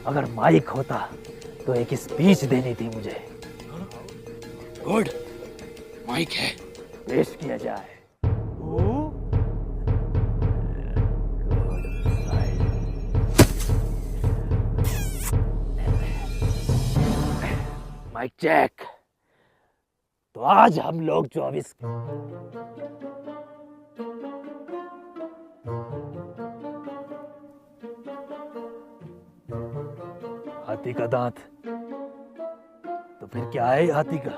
अगर माइक होता तो एक स्पीच देनी थी मुझे। गुड, माइक है। पेश किया जाए। Mike check. तो आज हम लोग 24 हाथी का दांत, तो फिर क्या है हाथी का?